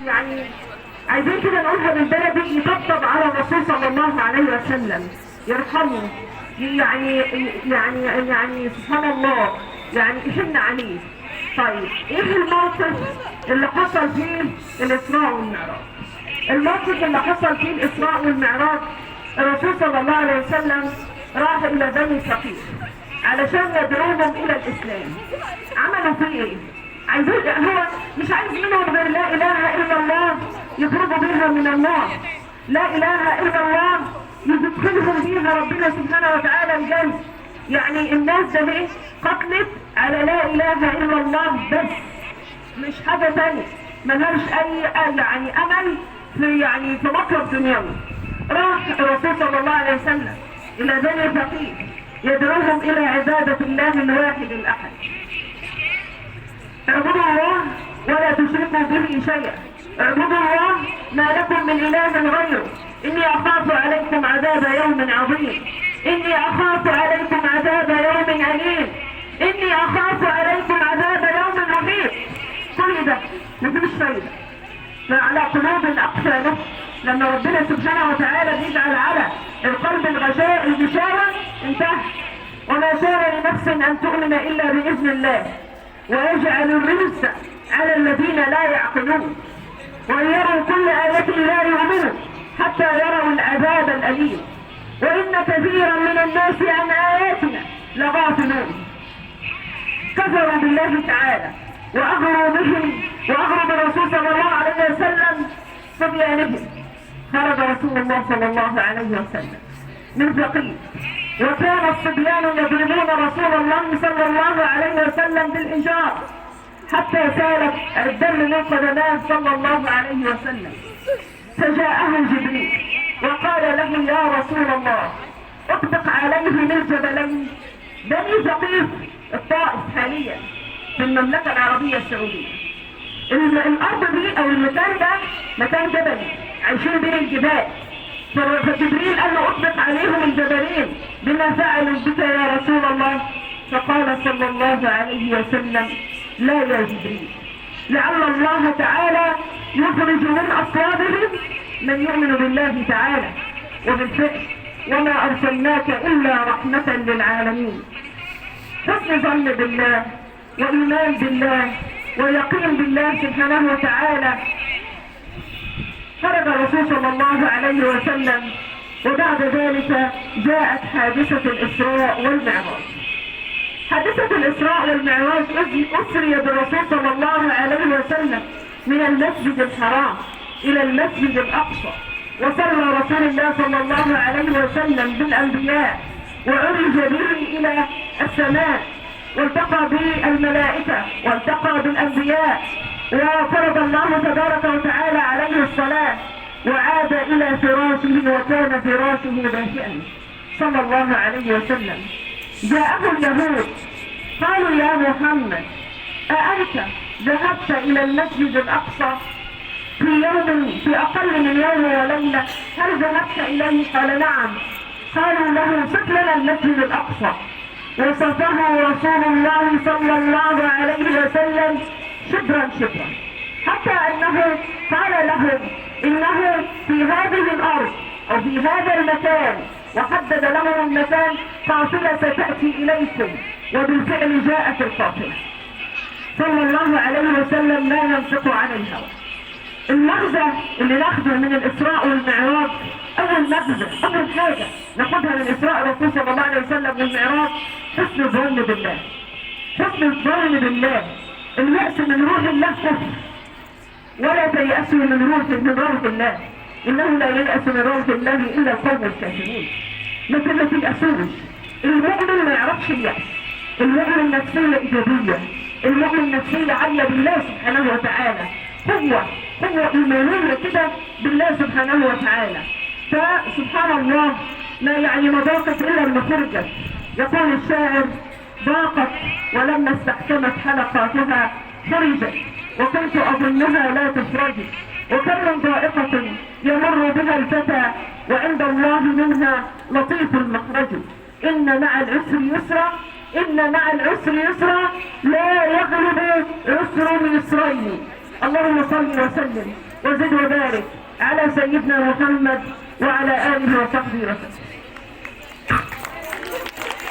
يعني عايزين كده نقولها بالبلدي، يطبطب على الرسول صلى الله عليه وسلم، يرحمه، يعني سبحان الله، يعني يحن عليه. طيب ايه الموقف اللي حصل فيه الاسراء والمعراج؟ الموقف اللي حصل فيه الاسراء والمعراج، الرسول صلى الله عليه وسلم راح الى بني ثقيف علشان يدعوهم الى الاسلام. عملوا فيه ايه؟ عايزين، هو مش عايز منهم غير لا اله الا الله يخرجوا بها من النار، لا اله الا الله يدخلهم بيها ربنا سبحانه وتعالى الجنة. يعني الناس ده ايه؟ قتلت على لا اله الا الله بس، مش حاجه ثانيه، ملهاش اي يعني امل في مطلب دنيوي. راح الرسول صلى الله عليه وسلم الى بني ثقيف يدعوهم الى عباده الله الواحد الاحد. اعبدوا الله ولا تشركوا به شيئا، اعبدوا الله ما لكم من اله غيره، اني اخاف عليكم عذاب يوم عظيم، اني اخاف عليكم عذاب يوم اليم، اني اخاف عليكم عذاب يوم محيط. كل ده مفيش فايده، فعلى قلوب اقسامه. لما ربنا سبحانه وتعالى بيجعل على القلب الغشاء البشاره انتهى. وما كان لنفس ان تؤمن الا باذن الله، ويجعل الرجس على الذين لا يعقلون، وان يروا كل آية لا يؤمنوا حتى يروا العذاب الأليم، وإن كثيرا من الناس عن آياتنا لغافلون. كفروا بالله تعالى وأغروا بهم وأغروا بالرسول صلى الله عليه وسلم صبيانهم. خرج رسول الله صلى الله عليه وسلم من ثقيف، وكان الصبيان يضربون رسول الله صلى الله عليه وسلم بالحجارة حتى سالت الدم من قدماه صلى الله عليه وسلم. فجاءه جبريل وقال له يا رسول الله اطبق عليه من جبلين. بني ثقيف الطائف حاليا في المملكة العربية السعودية. الأرض دي أو المكان ده مكان جبلي، عايشين بين الجبال. فجبريل قال له اطبق عليهم الجبلين بما فعلوا بك يا رسول الله. فقال صلى الله عليه وسلم لا يا جبريل، لعل الله تعالى يخرج من أصلابهم من يؤمن بالله تعالى. وبالفعل وما أرسلناك إلا رحمة للعالمين. حسن ظن بالله وإيمان بالله ويقين بالله سبحانه وتعالى. خرج الرسول صلى الله عليه وسلم، وبعد ذلك جاءت حادثة الإسراء والمعراج. حادثة الإسراء والمعراج إذ أسري بالرسول صلى الله عليه وسلم من المسجد الحرام إلى المسجد الأقصى، وصلى رسول الله صلى الله عليه وسلم بالأنبياء، وعرج به إلى السماء، والتقى بالملائكة والتقى بالأنبياء، وفرض الله تبارك وتعالى عليه الصلاة، وعاد إلى فراشه وكان فراشه دافئا صلى الله عليه وسلم. جاءه اليهود قالوا يا محمد أأنت ذهبت إلى المسجد الأقصى في أقل من يوم وليلة؟ هل ذهبت إليه؟ قال نعم. قالوا له صف لنا المسجد الأقصى. وصفه رسول الله صلى الله عليه وسلم شبرا شبرا، حتى أنه قال لهم إنه في هذه الأرض أو في هذا المكان، وحدد لهم المكان، قافلة ستأتي إليكم. وبالفعل جاءت القافلة. صلى الله عليه وسلم لا ينطق عن الهوى. المغزى اللي ناخده من الإسراء والمعراج، أول مغزى، أول حاجة ناخدها من إسراء الرسول صلى الله عليه وسلم والمعراج حسن الظن بالله. حسن الظن بالله. اليأس من روح الله كفر، ولا تيأسوا من روح الله، إنه لا ييأس من روح الله إلا القوم الكافرون. ما تيأسوش. المؤمن ما يعرفش اليأس. المؤمن نفسية إيجابية، المؤمن نفسية عالية بالله سبحانه وتعالى، قوة إيمانية كده بالله سبحانه وتعالى. فسبحان الله ما ضاقت إلا المخرجة. يقول الشاعر ضاقت ولما استحكمت حلقاتها خرجت، وكنت أظنها لا تخرج. وكم من ضائقة يمر بها الفتى وعند الله منها لطيف المخرج. إن مع العسر يسرا، إن مع العسر يسرا، لا يغلب عسر يسرين. اللهم صل وسلم وزد وبارك على سيدنا محمد وعلى آله وصحبه وسلم.